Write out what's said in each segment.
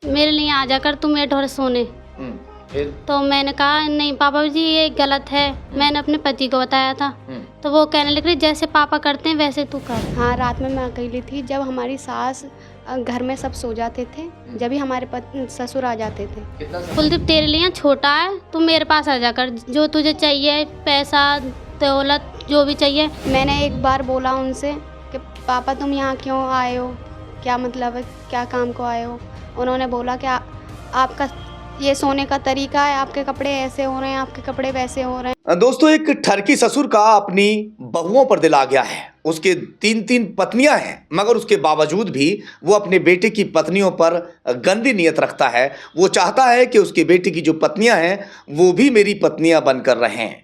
मेरे लिए आ जाकर तू मेरे ढोर सोने। फिर? तो मैंने कहा नहीं पापा जी ये गलत है। मैंने अपने पति को बताया था। तो वो कहने लग रही जैसे पापा करते हैं वैसे तू कर। हाँ, रात में मैं अकेली थी जब हमारी सास घर में सब सो जाते थे, जब ही हमारे ससुर आ जाते थे। कितना समय? कुलदीप तेरे लिए छोटा है, तू मेरे पास आ जाकर, जो तुझे चाहिए पैसा दौलत जो भी चाहिए। मैंने एक बार बोला उनसे कि पापा तुम यहाँ क्यों आए हो, क्या मतलब है, क्या काम को आए हो। उन्होंने बोला कि आपका ये सोने का तरीका है, आपके कपड़े ऐसे हो रहे हैं, आपके कपड़े वैसे हो रहे हैं। दोस्तों, एक ठरकी ससुर का अपनी बहुओं पर दिल आ गया है। उसके 3 पत्नियां हैं, मगर उसके बावजूद भी वो अपने बेटे की पत्नियों पर गंदी नीयत रखता है। वो चाहता है कि उसके बेटे की जो पत्नियां हैं वो भी मेरी पत्नियां बनकर रहें।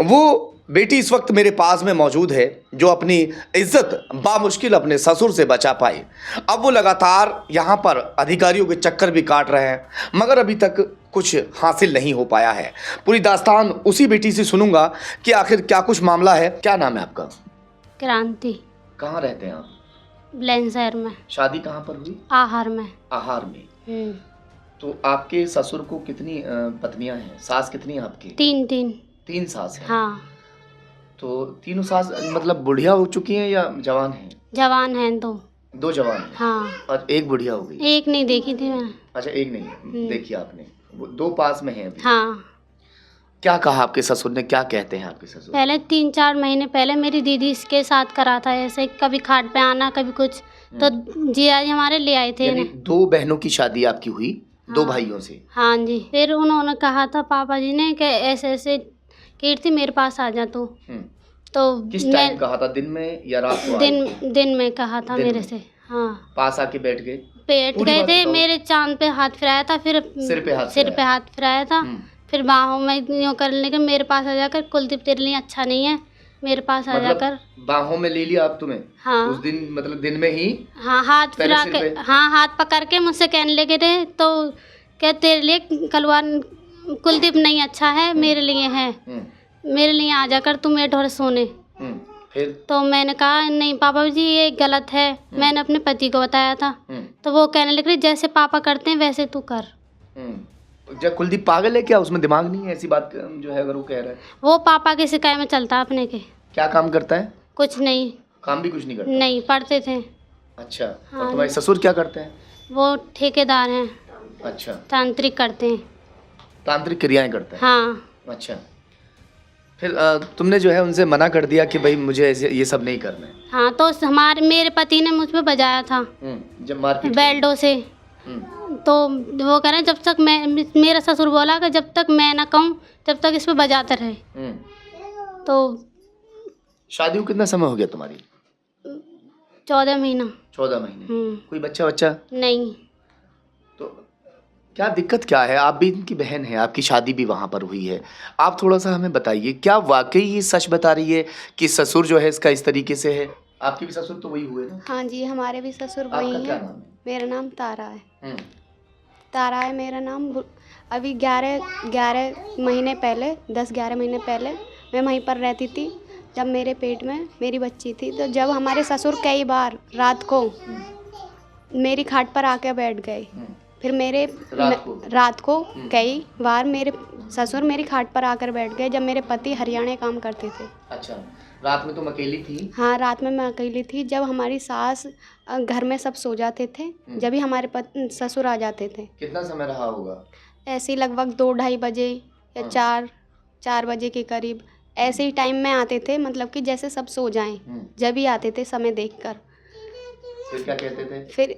वो बेटी इस वक्त मेरे पास में मौजूद है जो अपनी इज्जत बामुश्किल अपने ससुर से बचा पाई। अब वो लगातार यहाँ पर अधिकारियों के चक्कर भी काट रहे हैं, मगर अभी तक कुछ हासिल नहीं हो पाया है। पूरी दास्तान उसी बेटी से सुनूंगा कि आखिर क्या कुछ मामला है। क्या नाम है आपका? क्रांति। कहाँ रहते हैं आप? ब्लेंसर में। शादी कहाँ पर हुई? आहार में। आहार में। तो आपके ससुर को कितनी पत्नियां हैं? सास कितनी है आपकी? 3 सास है। हाँ। तो तीनों सास मतलब बुढ़िया हो चुकी हैं या जवान हैं? जवान हैं 2 जवान हैं। हाँ। और एक बुढ़िया हो गई? एक नहीं देखी थी मैंने। अच्छा, एक नहीं देखी आपने, वो 2 पास में हैं अभी। हाँ। क्या कहा आपके ससुर ने? क्या कहते हैं आपके ससुर? पहले 3-4 महीने पहले मेरी दीदी इसके साथ करा था ऐसे, कभी खाट पे आना कभी कुछ, तो जिया जी हमारे ले आए थे। यानी 2 बहनों की शादी आपकी हुई? 2 भाइयों से? हाँ जी। फिर उन्होंने कहा था पापा जी ने कि ऐसे ऐसे कीर्ति मेरे पास आ जा तू। तो किस टाइम कहा था, दिन में या रात को? दिन में कहा था मेरे से। हाँ। पास आके बैठ गए? बैठ गए थे, मेरे चांद पे हाथ फिराया था, फिर सिर पे हाथ फिराया था, फिर बाहों में यूँ करने के मेरे पास आ जाकर कुलदीप तेरे लिए अच्छा नहीं है, मेरे पास आ जाकर बाहों में ले लिया आप तुम्हें? हाँ। उस दिन मतलब दिन में ही? हाँ, हाथ फिरा के, हाँ हाथ पकड़ के मुझसे कहने लगे थे तो क्या तेरे लिए कलवान कुलदीप नहीं अच्छा है, मेरे लिए है, मेरे लिए आ जाकर तू मेरे ढोर सोने। फिर? तो मैंने कहा नहीं पापा जी ये गलत है। मैंने अपने पति को बताया था। तो वो कहने लग रही जैसे पापा करते हैं वैसे तू कर। क्या कुलदीप पागल है क्या? उसमें दिमाग नहीं है? ऐसी बात जो है अगर वो कह रहा है। वो पापा के शिकायत में चलता अपने के। क्या काम करता है? कुछ नहीं। काम भी कुछ नहीं करता? नहीं, पढ़ते थे। अच्छा। हाँ। और तुम्हारे ससुर क्या करते हैं? वो ठेकेदार हैं। अच्छा। तांत्रिक करते हैं। तांत्रिक क्रियाएं करते हैं? हाँ। अच्छा। फिर तुमने जो है उनसे मना कर दिया कि भाई मुझे ये सब नहीं करना है? हाँ, तो मेरे पति ने मुझ पे बजाया था जब मारपीट बेल्टों से। तो वो कह रहे जब तक मेरा ससुर बोला कि जब तक मैं ना कहूँ तब तक इस पे बजाते रहे। तो शादी को कितना समय हो गया तुम्हारी? 14 महीना। 14 महीने। कोई बच्चा नहीं। तो क्या दिक्कत क्या है? आप भी इनकी बहन है, आपकी शादी भी वहाँ पर हुई है। आप थोड़ा सा हमें बताइए, क्या वाकई ये सच बता रही है कि ससुर जो है इसका इस तरीके से है? आपके भी ससुर तो वही हुए ना? हाँ जी, हमारे भी ससुर वही हैं। मेरा नाम तारा है। तारा है मेरा नाम। अभी 11 महीने पहले, 10-11 महीने पहले मैं वहीं पर रहती थी जब मेरे पेट में मेरी बच्ची थी। तो जब हमारे ससुर कई बार रात को मेरी खाट पर आके बैठ गए, फिर रात को कई बार मेरे ससुर मेरी खाट पर आकर बैठ गए जब मेरे पति हरियाणा काम करते थे। अच्छा, रात में तुम अकेली थी? हाँ, रात में मैं अकेली थी जब हमारी सास घर में सब सो जाते थे, जब ही हमारे ससुर आ जाते थे। कितना समय रहा होगा? ऐसे ही लगभग 2-2:30 बजे या 4 बजे के करीब ऐसे ही टाइम में आते थे, मतलब कि जैसे सब सो जाएं, जब ही आते थे समय देखकर। फिर क्या कहते थे? फिर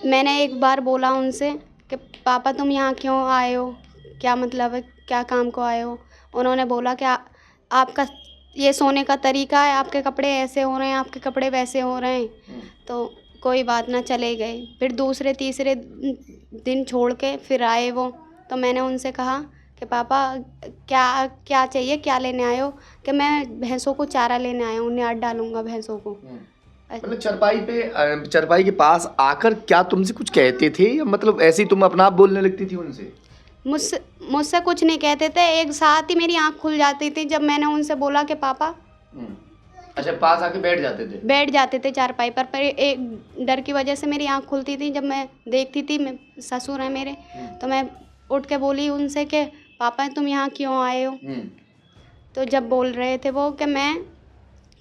मैंने एक बार बोला उनसे कि पापा तुम यहाँ क्यों आए हो, क्या मतलब है, क्या काम को आए हो। उन्होंने बोला कि आपका ये सोने का तरीका है, आपके कपड़े ऐसे हो रहे हैं, आपके कपड़े वैसे हो रहे हैं। तो कोई बात ना, चले गए। फिर दूसरे तीसरे दिन छोड़ के फिर आए वो। तो मैंने उनसे कहा कि पापा क्या चाहिए, क्या लेने आए हो? कि मैं भैंसों को चारा लेने आया हूँ, न्याट डालूंगा भैंसों को। मतलब चरपाई के पास आकर क्या तुमसे कुछ कहते थे या मतलब ऐसे ही तुम अपना आप बोलने लगती थी उनसे? मुझसे कुछ नहीं कहते थे। एक साथ ही मेरी आँख खुल जाती थी जब मैंने उनसे बोला कि पापा अच्छा, पास आके बैठ जाते थे चारपाई पर एक डर की वजह से मेरी आँख खुलती थी जब मैं देखती थी, मैं ससुर हैं मेरे, तो मैं उठ के बोली उनसे कि पापा तुम यहाँ क्यों आए हो। तो जब बोल रहे थे वो कि मैं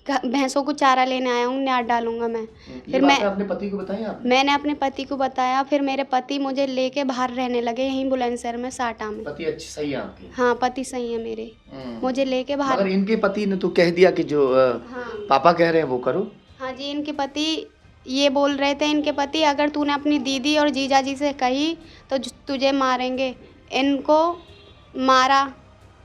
भैंसों को चारा लेने आया हूँ, न्याट डालूंगा मैं। फिर मैं अपने पति को बताया आपने? मैंने अपने पति को बताया, फिर मेरे पति मुझे लेके बाहर रहने लगे यहीं बुलंदशहर में, साटा में। पति अच्छी सही है आपके? हाँ, पति सही है मेरे, मुझे लेके बाहर। मगर इनके पति ने तो कह दिया कि जो पापा कह रहे हैं वो करो। हाँ जी, इनके पति ये बोल रहे थे, इनके पति अगर तूने अपनी दीदी और जीजा जी से कही तो तुझे मारेंगे। इनको मारा,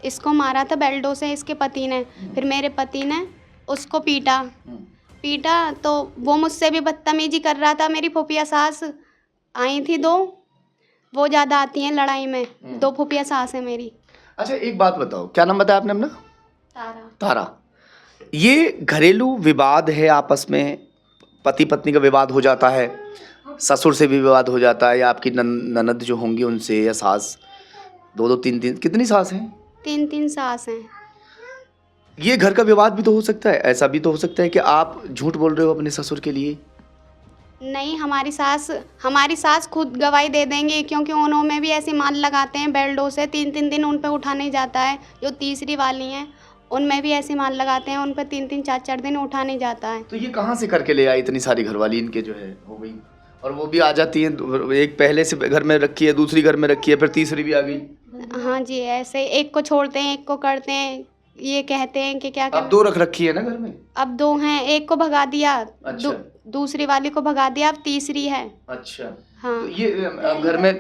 इसको मारा था बेल्टों से इसके पति ने। फिर मेरे पति ने उसको पीटा तो वो मुझसे भी बदतमीजी कर रहा था। मेरी फूफिया सास आई थी 2, वो ज़्यादा आती हैं लड़ाई में। 2 फूफिया सास है मेरी। अच्छा, एक बात बताओ, क्या नाम बताया आपने अपना? तारा। ये घरेलू विवाद है आपस में, पति पत्नी का विवाद हो जाता है, ससुर से भी विवाद हो जाता है, या आपकी ननद जो होंगी उनसे, या सास, 2-2 3-3 कितनी सास हैं? 3-3 सास हैं। ये घर का विवाद भी तो हो सकता है, ऐसा भी तो हो सकता है कि आप झूठ बोल रहे हो अपने ससुर के लिए। नहीं, हमारी सास खुद गवाही दे देंगी, क्योंकि उन्होंने भी ऐसी मान लगाते हैं बेल्टों से, 3-3 दिन उन पे उठा नहीं जाता है। जो तीसरी वाली हैं उनमें भी ऐसी मान लगाते हैं, उन पे 3-3 4-4 दिन उठा नहीं जाता है। तो ये कहाँ से करके ले आई इतनी सारी घरवाली इनके जो है हो गई, और वो भी आ जाती है, एक पहले से घर में रखी है, दूसरी घर में रखी है, फिर तीसरी भी आ गई। हाँ जी, ऐसे एक को छोड़ते हैं, एक को करते हैं, ये कहते हैं कि क्या अब 2 रख रखी है ना घर में? अब 2 हैं, एक को भगा दिया। अच्छा। दूसरी वाली को भगा दिया, अब तीसरी है। अच्छा। हाँ। तो ये अब घर में,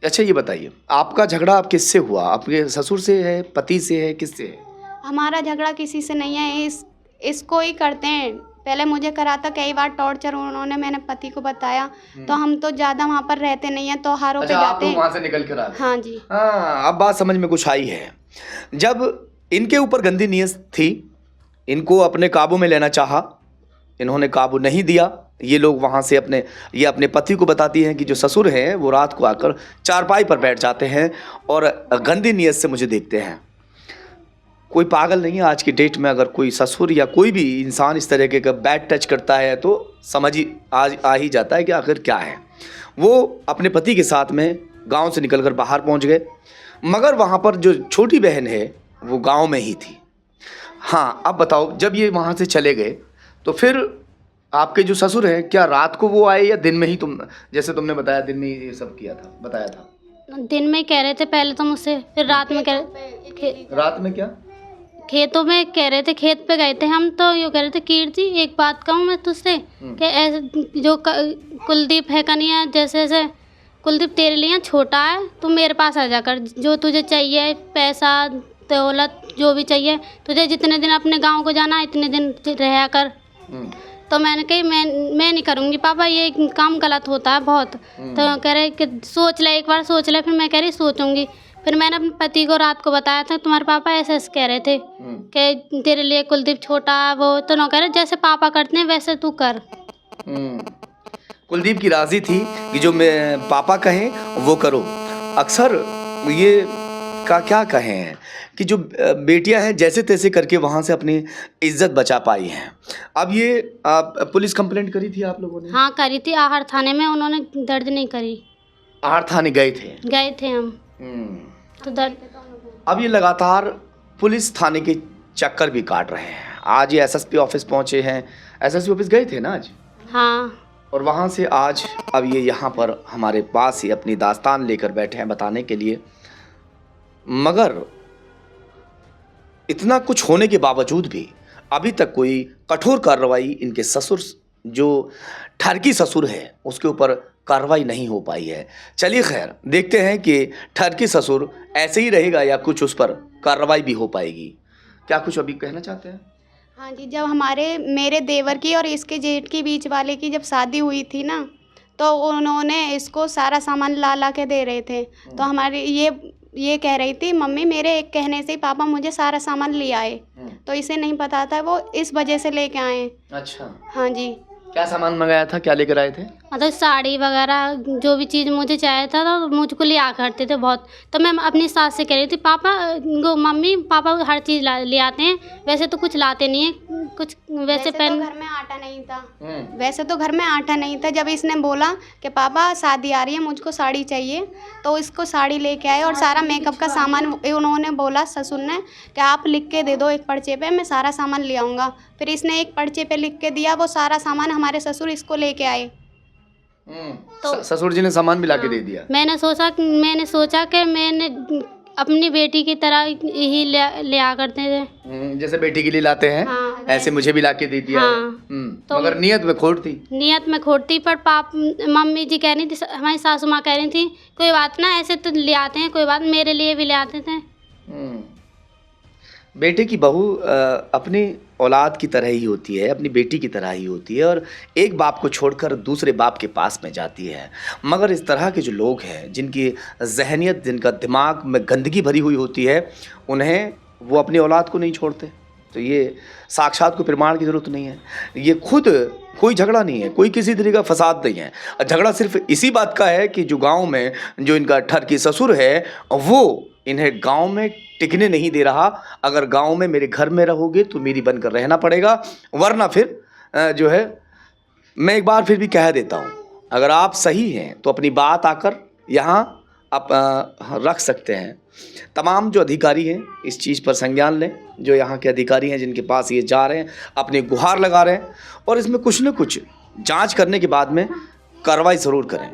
अच्छा ये बताइए, आपका झगड़ा आप किससे हुआ? आपके ससुर से है, पति से है, किससे है? हमारा झगड़ा किसी से नहीं है, इसको ही करते हैं। पहले मुझे करा था कई बार टॉर्चर उन्होंने, मैंने पति को बताया। तो हम तो ज़्यादा वहाँ पर रहते नहीं हैं, त्योहारों पे जाते हैं। वहाँ से निकल कर आ गए? हाँ जी। हाँ, अब बात समझ में कुछ आई है। जब इनके ऊपर गंदी नीयत थी, इनको अपने काबू में लेना चाहा, इन्होंने काबू नहीं दिया। ये लोग वहाँ से ये अपने पति को बताती हैं कि जो ससुर हैं वो रात को आकर चारपाई पर बैठ जाते हैं और गंदी नीयत से मुझे देखते हैं। कोई पागल नहीं है आज की डेट में, अगर कोई ससुर या कोई भी इंसान इस तरह के बैड टच करता है तो समझ ही आ ही जाता है कि आखिर क्या है। वो अपने पति के साथ में गांव से निकलकर बाहर पहुंच गए, मगर वहाँ पर जो छोटी बहन है वो गांव में ही थी। हाँ, अब बताओ, जब ये वहाँ से चले गए तो फिर आपके जो ससुर हैं, क्या रात को वो आए या दिन में ही? जैसे तुमने बताया दिन में ही ये सब किया था, बताया था। दिन में कह रहे थे पहले तो मुझसे, फिर रात में रात में क्या? खेतों में कह रहे थे, खेत पे गए थे हम, तो यूँ कह रहे थे कीर्ति एक बात कहूँ मैं तुझसे कि ऐसे जो कुलदीप है कन्या, जैसे कुलदीप तेरे लिए छोटा है, तू मेरे पास आ जाकर, जो तुझे चाहिए पैसा दौलत जो भी चाहिए तुझे, जितने दिन अपने गांव को जाना इतने दिन रहा कर। तो मैंने कही मैं नहीं करूँगी पापा, ये काम गलत होता है बहुत। तो कह रहे कि सोच ले, एक बार सोच ले। फिर मैं कह रही सोचूंगी। फिर मैंने अपने पति को रात को बताया था, तुम्हारे पापा ऐसे कह रहे थे कि तेरे लिए कुलदीप छोटा है वो, तो ना कह रहे जैसे पापा करते हैं वैसे तू कर। कुलदीप की राजी थी कि जो मैं पापा कहें वो करो। अक्सर ये क्या कहें कि जो बेटियां हैं जैसे तैसे करके वहाँ से अपनी इज्जत बचा पाई हैं। अब ये पुलिस कंप्लेंट करी थी आप लोगों ने? हाँ करी थी, आहर थाने में। उन्होंने दर्ज नहीं करी। आहर थाने गए थे हम तो दर्ज। अब ये लगातार पुलिस थाने के चक्कर भी काट रहे हैं। आज ये एसएसपी ऑफिस पहुंचे हैं। एसएसपी ऑफिस गए थे ना आज? हाँ। और वहाँ से आज अब ये यहाँ पर हमारे पास ही अपनी दास्तान लेकर बैठे हैं बताने के लिए। मगर इतना कुछ होने के बावजूद भी अभी तक कोई कठोर कार्रवाई इनके ससुर, जो ठरकी ससुर है, उसके ऊपर कार्रवाई नहीं हो पाई है। चलिए खैर, देखते हैं कि ठरकी ससुर ऐसे ही रहेगा या कुछ उस पर कार्रवाई भी हो पाएगी। क्या कुछ अभी कहना चाहते हैं? हाँ जी, जब मेरे देवर की और इसके जेठ की बीच वाले की जब शादी हुई थी ना, तो उन्होंने इसको सारा सामान ला के दे रहे थे। तो हमारी ये कह रही थी मम्मी मेरे एक कहने से ही पापा मुझे सारा सामान ले आए, तो इसे नहीं पता था, वो इस वजह से लेके आए। अच्छा। हाँ जी। क्या सामान मंगाया था, क्या लेकर आए थे? मतलब साड़ी वगैरह जो भी चीज़ मुझे चाहिए था तो मुझको लिया करते थे बहुत। तो मैं अपनी सास से कह रही थी पापा को, मम्मी पापा हर चीज़ ले आते हैं, वैसे तो कुछ लाते नहीं है कुछ, वैसे तो पेन घर में आटा नहीं था। वैसे तो घर में आटा नहीं था। जब इसने बोला कि पापा शादी आ रही है मुझको साड़ी चाहिए, तो इसको साड़ी लेके आए और सारा मेकअप का सामान उन्होंने बोला ससुर ने कि आप लिख के दे दो एक पर्चे पे, मैं सारा सामान ले आऊँगा। फिर इसने एक पर्चे पे लिख के दिया, वो सारा सामान हमारे ससुर इसको लेके आए। तो ससुर जी ने सामान भी ला के दे दिया। मैंने सोचा कि मैंने अपनी बेटी की तरह ही ले आ करते थे। जैसे बेटी के लिए लाते हैं, हाँ, ऐसे मुझे भी ला के दे दिया। तो मगर नियत में खोट थी। नियत में खोट थी, पर मम्मी जी कह रही थी, हमारी सासू माँ कह रही थी कोई बात ना, ऐसे तो ले आते हैं, कोई बात, मेरे लिए भी ले आते थे। बेटे की बहू अपनी औलाद की तरह ही होती है, अपनी बेटी की तरह ही होती है, और एक बाप को छोड़कर दूसरे बाप के पास में जाती है। मगर इस तरह के जो लोग हैं, जिनकी जहनियत, जिनका दिमाग में गंदगी भरी हुई होती है, उन्हें वो अपनी औलाद को नहीं छोड़ते। तो ये साक्षात कोई प्रमाण की ज़रूरत नहीं है, ये खुद कोई झगड़ा नहीं है, कोई किसी तरीके का फसाद नहीं है। झगड़ा सिर्फ इसी बात का है कि जो गाँव में जो इनका ठरकी ससुर है, वो इन्हें गांव में टिकने नहीं दे रहा। अगर गांव में मेरे घर में रहोगे तो मेरी बनकर रहना पड़ेगा, वरना फिर जो है, मैं एक बार फिर भी कह देता हूं, अगर आप सही हैं तो अपनी बात आकर यहाँ आप रख सकते हैं। तमाम जो अधिकारी हैं इस चीज़ पर संज्ञान लें, जो यहाँ के अधिकारी हैं जिनके पास ये जा रहे हैं, अपनी गुहार लगा रहे हैं, और इसमें कुछ न कुछ जाँच करने के बाद में कार्रवाई ज़रूर करें।